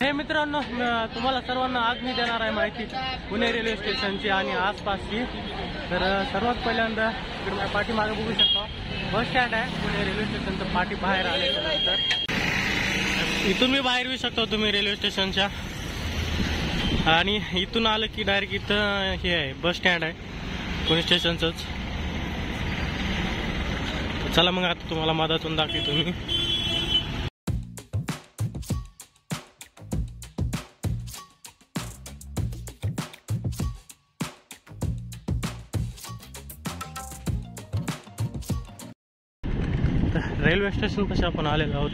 हे मित्रांनो, तुम्हाला सर्वांना आज मी देणार आहे माहिती पुणे रेल्वे स्टेशनची आणि आसपासची। तर सर्वात पहिल्यांदा इकडे माझ्या पाठीमागे बघू शकता बस स्टँड आहे पुणे रेल्वे स्टेशनचं। पाठी बाहेर आल्यानंतर इथून मी बाहेर येऊ शकतो तुम्ही रेल्वे स्टेशनच्या, आणि इथून आलं की डायरेक्ट इथं हे आहे बस स्टँड आहे पुणे स्टेशनचंच। चला मग आता तुम्हाला मधातून दाखवतो मी। रेल्वे स्टेशन पाशी आपण आलेलो आहोत।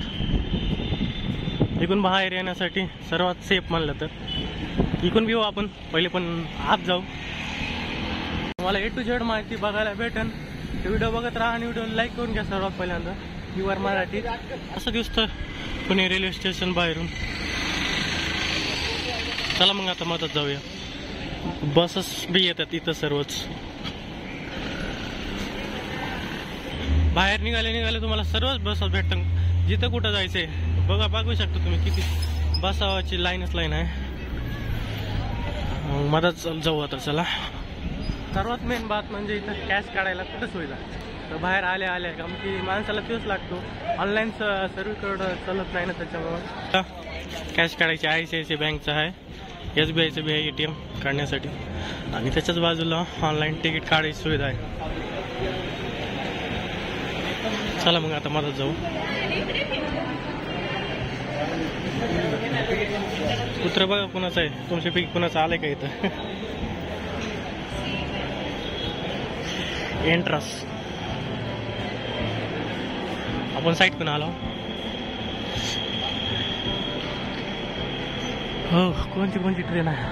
इकडून बाहेर येण्यासाठी सर्वात सेफ म्हणलं तर इकडून घेऊ आपण, पहिले पण आत जाऊ। मला A to Z माहिती बघायला भेटेल। व्हिडिओ बघत राहा आणि व्हिडिओ लाईक करून घ्या सर्वात पहिल्यांदा। युवर मराठी असं दिसतं पुणे रेल्वे स्टेशन बाहेरून। चला मग आता मधात जाऊया। बसेस बी येतात इथं सर्वच। बाहेर निघाले तुम्हाला सर्वच बस भेटतात जिथं कुठं जायचंय। बघू शकता तुम्ही किती बसावाची लाईनच लाईन आहे। मधात जाऊ आता चला। सर्वात मेन बात म्हणजे इथं कॅश काढायला कुठं सुविधा, तर बाहेर आल्या कारण की माणसाला तोच लागतो। ऑनलाईन सर्वीकडं चालत नाही ना, त्याच्यामुळं कॅश काढायची ICICI बँकचं आहे, SBIचं बी आहे ATM काढण्यासाठी, आणि त्याच्याच बाजूला ऑनलाईन तिकीट काढायची सुविधा आहे। चला मग आता मधात जाऊ। कुत्र बघा कुणाचं आहे, तुमच्या पैकी कुणाचं आलंय का इथं? एंट्रस आपण साईड पण आलो। हो, कोणती ट्रेन आहे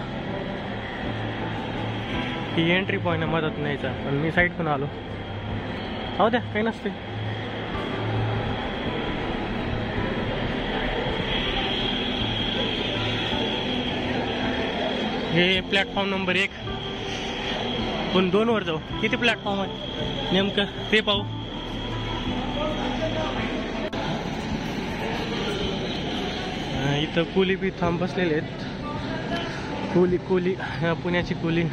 ही? एंट्री पॉईंट आहे मधात न्यायचा, पण मी साईड पण आलो। हो द्या, काही नसते। हे प्लॅटफॉर्म नंबर 1 पण 2 वर जाऊ। किती प्लॅटफॉर्म आहे नेमकं ते पाहू। इथं कुली बी थांब बसलेले आहेत। कुली पुण्याची कुली,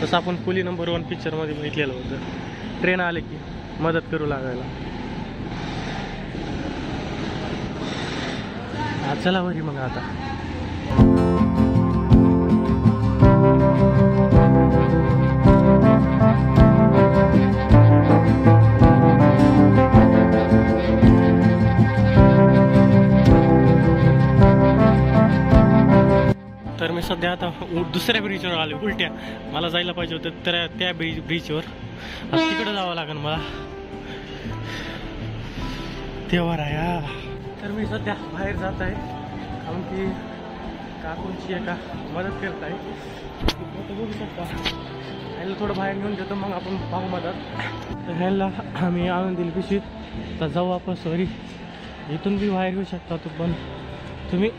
तसं आपण कुली नंबर 1 पिक्चर मध्ये बघितलेलं होतं। ट्रेन आले की मदत करू लागायला। चला वरी मग आता। तर मी सध्या आता दुसऱ्या ब्रिजवर आलो उलट्या। मला जायला पाहिजे होतं तर त्या ब्रिजवर, तिकडे जावं लागेल मला। तेव्हा या तर मी सध्या बाहेर जात आहे कारण की काकूंची एका मदत करत आहे। बघू शकता ह्याला थोडं बाहेर घेऊन देतो, मग आपण पाहू मदत। तर ह्याला आम्ही आणून दिली पिशवीत। तर जाऊ वापस सॉरी। इथून बी बाहेर घेऊ शकता तू, पण तुम्ही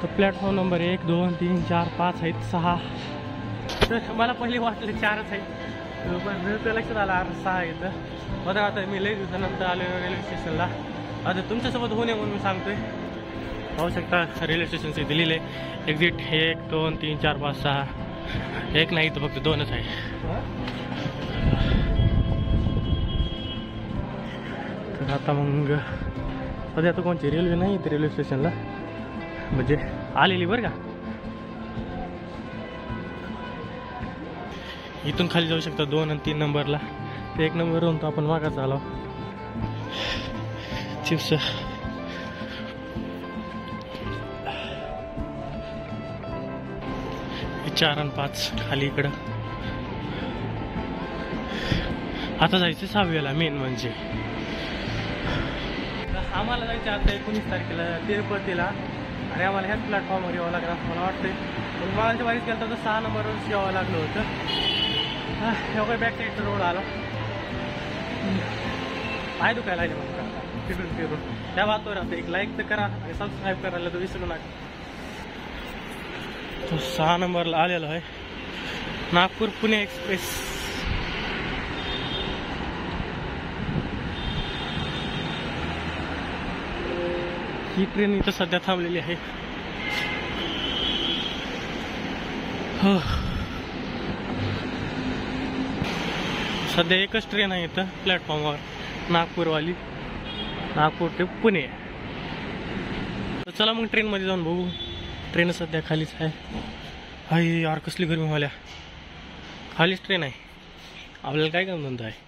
तर प्लॅटफॉर्म नंबर 1 2 3 4 5 आहेत 6। तर मला पहिले वाटले 4च आहेत, पण मिळतं लक्षात आलं 6 आहेत। बघा आता मी लई दिवसानंतर आलो रेल्वे स्टेशनला। आता तुमच्यासोबत होणे म्हणून मी सांगतोय। पाहू शकता रेल्वे स्टेशनचं इथे लिहिलंय एक्झिट 1 2 3 4 5 6। एक नाही तर फक्त 2च आहे। तर आता मग सध्या आता कोणची रेल्वे नाही इथे रेल्वे स्टेशनला, म्हणजे आलेली बरं का। इथून खाली जाऊ शकता 2 आणि 3 नंबरला। ते 1 नंबरवरून तर आपण मागाच आलो। चिप्स 4 आणि 5 खाली इकडं। आता जायचं 6व्याला मेन म्हणजे। आम्हाला जायचं आता 19 तारखेला तिरुपतीला, आणि आम्हाला ह्याच प्लॅटफॉर्मवर यावं लागणार असं मला वाटतंय। पण मागच्या वारीत गेलं तर 6 नंबरवर यावं लागलं होतं। एवढं बॅक साईडचा रोड आला, पाय दुखायला लागले मग फिरून। त्या बातवर आता एक लाईक तर करा आणि सबस्क्राईब करायला तर विसरू नका। तो 6 नंबरला आलेलो आहे नागपूर पुणे एक्सप्रेस। ही ट्रेन इथं सध्या थांबलेली आहे. हो, सध्या एकच ट्रेन आहे इथं प्लॅटफॉर्मवर, नागपूरवाली, नागपूर ते पुणे. तर चला मग ट्रेनमध्ये जाऊन बघू. ट्रेन सध्या खालीच आहे. हाय यार, कसली गरमी व्हायला. खालीच ट्रेन आहे, आपल्याला काय काम धंदा आहे.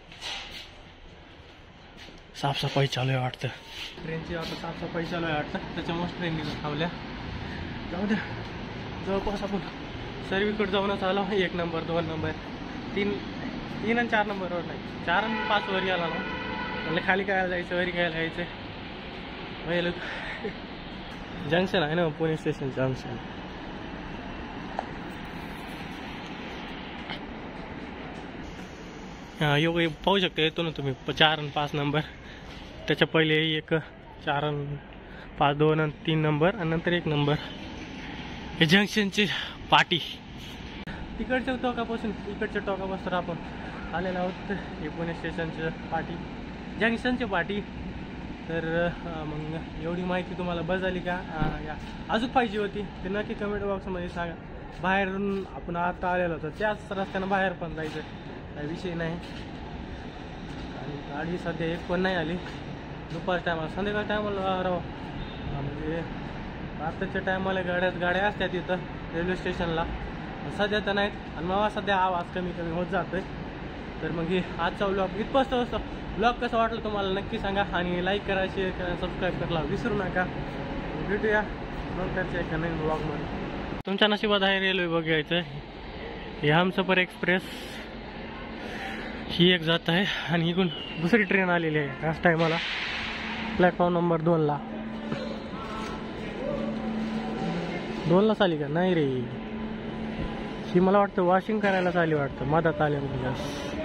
साफसफाई चालू आहे वाटतं ट्रेनची. आता साफसफाई चालू आहे वाटतं, त्याच्यामुळेच ट्रेन थांबल्या. जाऊ द्या, जवळपास आपण सर्वीकडे जाऊनच आलो. 1 नंबर 2 नंबर 3 आणि 4 नंबरवर नाही, 4 आणि 5 वरी आला ना. म्हणजे खाली काय जायचं, वरी काय जायचं. पहिले जंक्शन आहे ना, पुणे स्टेशन जंक्शन. योग पाहू शकता, येतो ना तुम्ही 4 आणि 5 नंबर. त्याच्या पहिले 1 4 आणि 5 2 आणि 3 नंबर आणि नंतर 1 नंबर. हे जंक्शनची पाटी. तिकडच्या टोकापासून इकडच्या टोकापासून आपण आलेलो आहोत. हे पुणे स्टेशनची पाटी, जंक्शनची पाटी. तर मग एवढी माहिती तुम्हाला बस झाली का, या अजून पाहिजे होती ते नक्की कमेंट बॉक्समध्ये सांगा. बाहेरून आपण आता आलेलो होतो, त्याच रस्त्यानं बाहेर पण जायचं, काही विषय नाही. आणि गाडी सध्या एक पण नाही आली. दुपारच्या टायमाला, संध्याकाळ टायमाला राव, म्हणजे आताच्या टायमाला गाड्या असतात तिथं रेल्वे स्टेशनला, सध्या तर नाहीत. आणि मला सध्या आवाज कमी होत जातोय. तर मग हे आजचा व्लॉग इथपासून असतो. ब्लॉग कसं वाटलं तुम्हाला नक्की सांगा. आणि लाईक करा, शेअर करा, सबस्क्राईब करायला विसरू नका. भेटूया नंतरच्या एका नवीन ब्लॉगमध्ये. तुमच्या नशिबात आहे रेल्वे बघायचं. हे हमसफर एक्सप्रेस ही एक जात आहे आणि इकडून दुसरी ट्रेन आलेली आहे त्याच टायमाला, प्लॅटफॉर्म नंबर 2ला. 2लाच आली का नाही रे, ही मला वाटतं वॉशिंग करायलाच आली वाटतं, मधात आले म्हणजे.